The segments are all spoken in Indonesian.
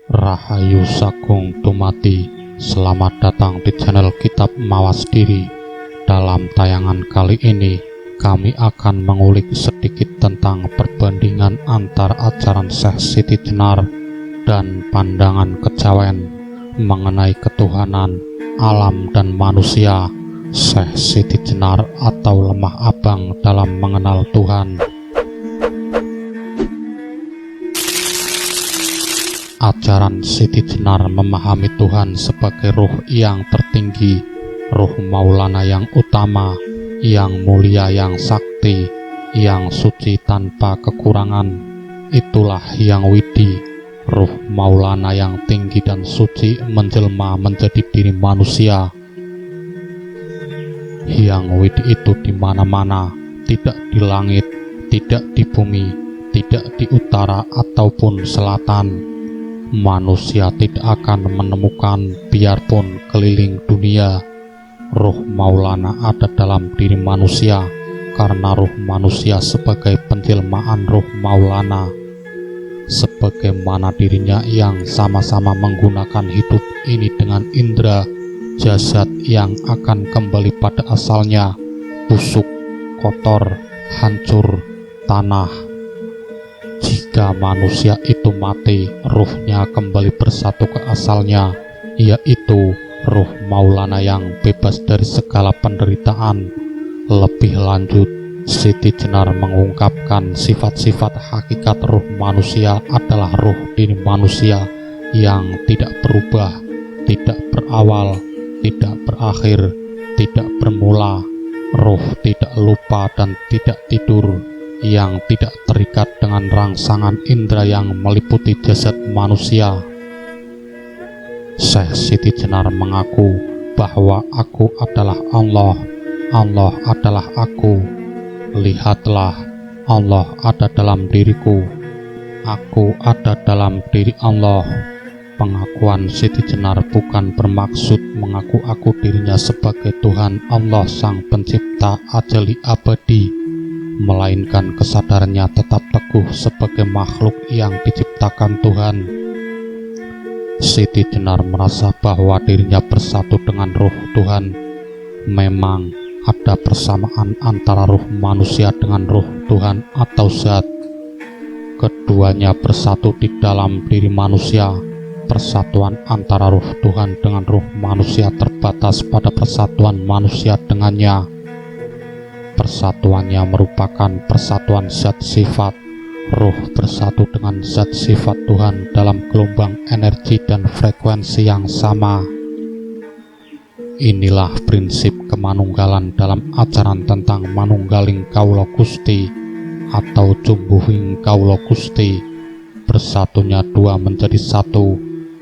Rahayu Sagung Dumadi. Selamat datang di channel Kitab Mawas Diri. Dalam tayangan kali ini, kami akan mengulik sedikit tentang perbandingan antara ajaran Syekh Siti Jenar dan pandangan kejawen mengenai ketuhanan, alam dan manusia. Syekh Siti Jenar atau lemah abang dalam mengenal Tuhan. Ajaran Siti Jenar memahami Tuhan sebagai ruh yang tertinggi, ruh Maulana yang utama, yang mulia, yang sakti, yang suci tanpa kekurangan. Itulah yang widi, ruh Maulana yang tinggi dan suci menjelma menjadi diri manusia. Yang widi itu di mana-mana, tidak di langit, tidak di bumi, tidak di utara ataupun selatan. Manusia tidak akan menemukan biarpun keliling dunia. Ruh Maulana ada dalam diri manusia, karena ruh manusia sebagai penjelmaan ruh Maulana. Sebagaimana dirinya yang sama-sama menggunakan hidup ini dengan indera, jasad yang akan kembali pada asalnya, busuk, kotor, hancur, tanah. Jika manusia itu mati, ruhnya kembali bersatu ke asalnya, yaitu ruh Maulana yang bebas dari segala penderitaan. Lebih lanjut, Siti Jenar mengungkapkan sifat-sifat hakikat ruh manusia adalah ruh diri manusia yang tidak berubah, tidak berawal, tidak berakhir, tidak bermula. Ruh tidak lupa dan tidak tidur, yang tidak terikat dengan rangsangan indera yang meliputi jasad manusia. Syekh Siti Jenar mengaku bahwa aku adalah Allah, Allah adalah aku. Lihatlah, Allah ada dalam diriku, aku ada dalam diri Allah. Pengakuan Siti Jenar bukan bermaksud mengaku dirinya sebagai Tuhan Allah Sang Pencipta ajali abadi, melainkan kesadarannya tetap teguh sebagai makhluk yang diciptakan Tuhan. Siti Jenar merasa bahwa dirinya bersatu dengan ruh Tuhan. Memang ada persamaan antara ruh manusia dengan ruh Tuhan atau zat. Keduanya bersatu di dalam diri manusia. Persatuan antara ruh Tuhan dengan ruh manusia terbatas pada persatuan manusia dengannya. Persatuannya merupakan persatuan zat sifat. Ruh bersatu dengan zat sifat Tuhan dalam gelombang energi dan frekuensi yang sama. Inilah prinsip kemanunggalan dalam ajaran tentang manunggaling Kaulo Gusti atau jumbuhing Kaulo Gusti. Bersatunya dua menjadi satu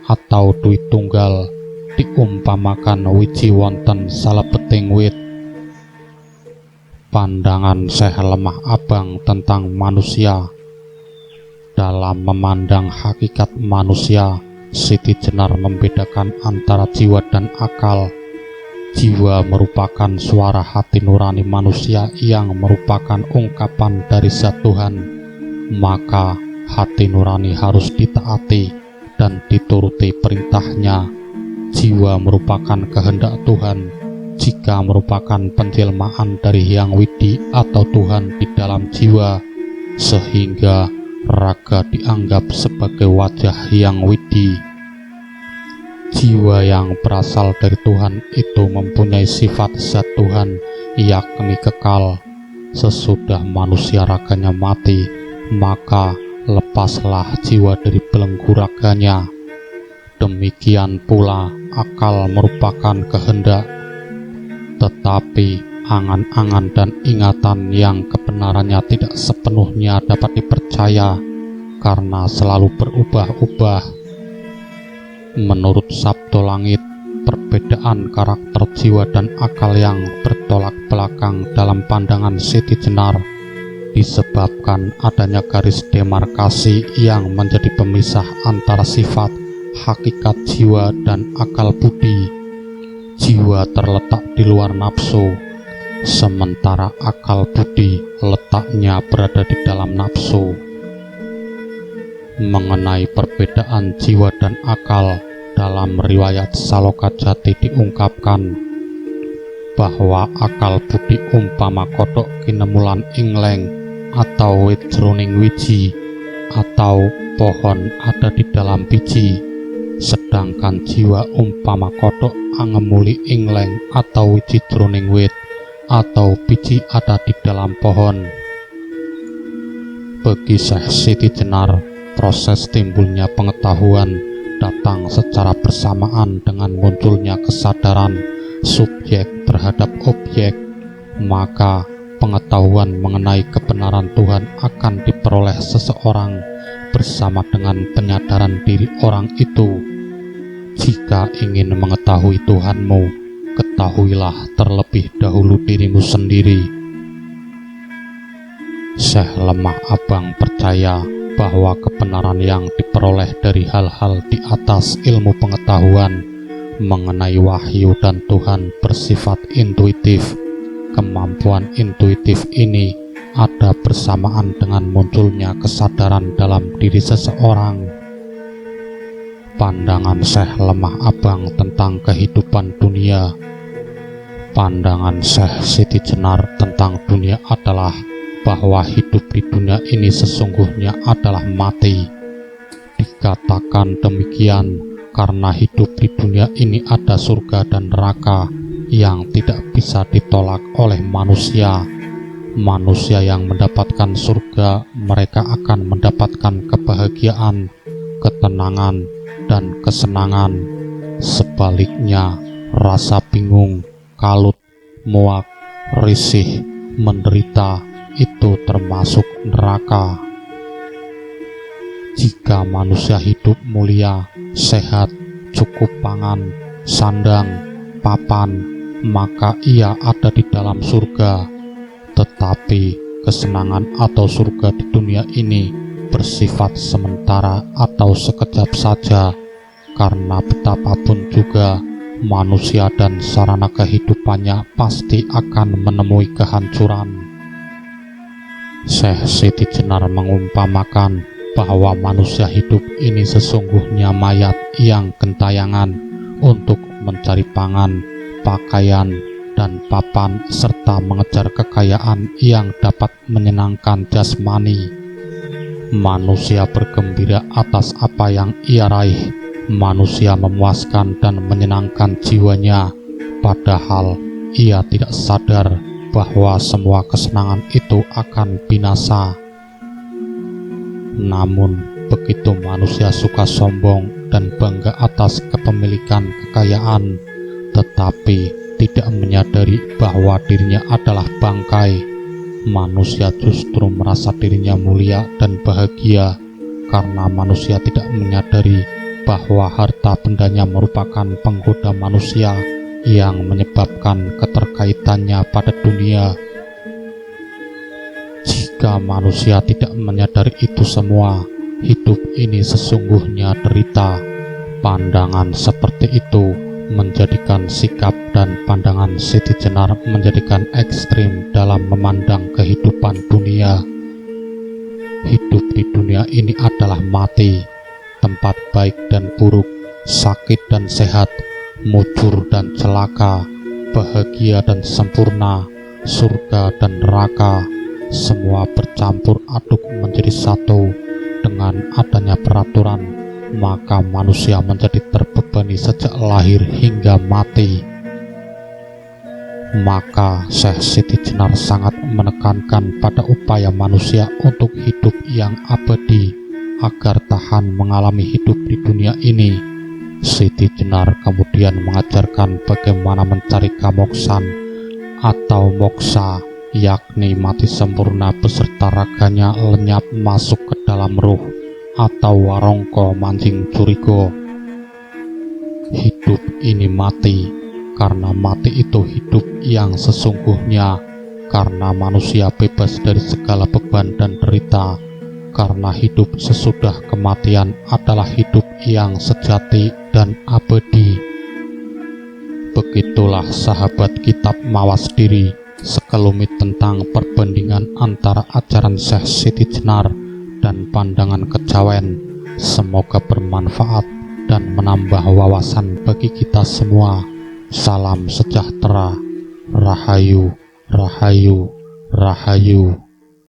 atau duit tunggal, diumpamakan wiji wonten salebeting wit. Pandangan Syekh lemah abang tentang manusia. Dalam memandang hakikat manusia, Siti Jenar membedakan antara jiwa dan akal. Jiwa merupakan suara hati nurani manusia yang merupakan ungkapan dari zat Tuhan. Maka hati nurani harus ditaati dan dituruti perintahnya. Jiwa merupakan kehendak Tuhan jika merupakan penjelmaan dari Hyang Widi atau Tuhan di dalam jiwa, sehingga raga dianggap sebagai wajah Hyang Widi. Jiwa yang berasal dari Tuhan itu mempunyai sifat zat Tuhan, yakni kekal. Sesudah manusia raganya mati, maka lepaslah jiwa dari belenggu raganya. Demikian pula akal merupakan kehendak, tetapi angan-angan dan ingatan yang kebenarannya tidak sepenuhnya dapat dipercaya karena selalu berubah-ubah. Menurut Sabdo Langit, perbedaan karakter jiwa dan akal yang bertolak belakang dalam pandangan Siti Jenar disebabkan adanya garis demarkasi yang menjadi pemisah antara sifat hakikat jiwa dan akal budi. Jiwa terletak di luar nafsu, sementara akal budi letaknya berada di dalam nafsu. Mengenai perbedaan jiwa dan akal dalam riwayat Saloka Jati diungkapkan bahwa akal budi umpama kodhok kinemulan ingleng atau wit jroning wiji atau pohon ada di dalam biji, sedangkan jiwa umpama kodhok angemuli ingleng atau wiji jroning wit atau biji ada di dalam pohon. Bagi Syekh Siti Jenar, proses timbulnya pengetahuan datang secara bersamaan dengan munculnya kesadaran subjek terhadap objek, maka pengetahuan mengenai kebenaran Tuhan akan diperoleh seseorang bersama dengan penyadaran diri orang itu. Jika ingin mengetahui Tuhanmu, ketahuilah terlebih dahulu dirimu sendiri. Syekh Lemah Abang percaya bahwa kebenaran yang diperoleh dari hal-hal di atas ilmu pengetahuan mengenai wahyu dan Tuhan bersifat intuitif. Kemampuan intuitif ini ada bersamaan dengan munculnya kesadaran dalam diri seseorang. Pandangan Syekh Lemah Abang tentang kehidupan dunia. Pandangan Syekh Siti Jenar tentang dunia adalah bahwa hidup di dunia ini sesungguhnya adalah mati. Dikatakan demikian karena hidup di dunia ini ada surga dan neraka yang tidak bisa ditolak oleh manusia. Manusia yang mendapatkan surga, mereka akan mendapatkan kebahagiaan, ketenangan, dan kesenangan. Sebaliknya, rasa bingung, kalut, muak, risih, menderita itu termasuk neraka. Jika manusia hidup mulia, sehat, cukup pangan, sandang, papan, maka ia ada di dalam surga. Tetapi kesenangan atau surga di dunia ini bersifat sementara atau sekejap saja, karena betapapun juga manusia dan sarana kehidupannya pasti akan menemui kehancuran. Syekh Siti Jenar mengumpamakan bahwa manusia hidup ini sesungguhnya mayat yang gentayangan untuk mencari pangan, pakaian, dan papan serta mengejar kekayaan yang dapat menyenangkan jasmani. Manusia bergembira atas apa yang ia raih. Manusia memuaskan dan menyenangkan jiwanya, padahal ia tidak sadar bahwa semua kesenangan itu akan binasa. Namun, begitu manusia suka sombong dan bangga atas kepemilikan kekayaan, tetapi tidak menyadari bahwa dirinya adalah bangkai, manusia justru merasa dirinya mulia dan bahagia karena manusia tidak menyadari bahwa harta bendanya merupakan penggoda manusia yang menyebabkan keterkaitannya pada dunia. Jika manusia tidak menyadari itu semua, hidup ini sesungguhnya derita. Pandangan seperti itu menjadikan sikap dan pandangan Siti Jenar menjadikan ekstrim dalam memandang kehidupan dunia. Hidup di dunia ini adalah mati, tempat baik dan buruk, sakit dan sehat, mujur dan celaka, bahagia dan sempurna, surga dan neraka, semua bercampur aduk menjadi satu. Dengan adanya peraturan, maka manusia menjadi terbebani sejak lahir hingga mati. Maka Syekh Siti Jenar sangat menekankan pada upaya manusia untuk hidup yang abadi agar tahan mengalami hidup di dunia ini. Siti Jenar kemudian mengajarkan bagaimana mencari kamoksan atau moksa, yakni mati sempurna beserta raganya lenyap masuk ke dalam ruh, atau warongko mancing curigo. Hidup ini mati, karena mati itu hidup yang sesungguhnya, karena manusia bebas dari segala beban dan derita, karena hidup sesudah kematian adalah hidup yang sejati dan abadi. Begitulah sahabat kitab Mawas Diri sekelumit tentang perbandingan antara ajaran Syekh Siti Jenar dan pandangan kejawen Semoga bermanfaat dan menambah wawasan bagi kita semua. Salam sejahtera. Rahayu, Rahayu, Rahayu.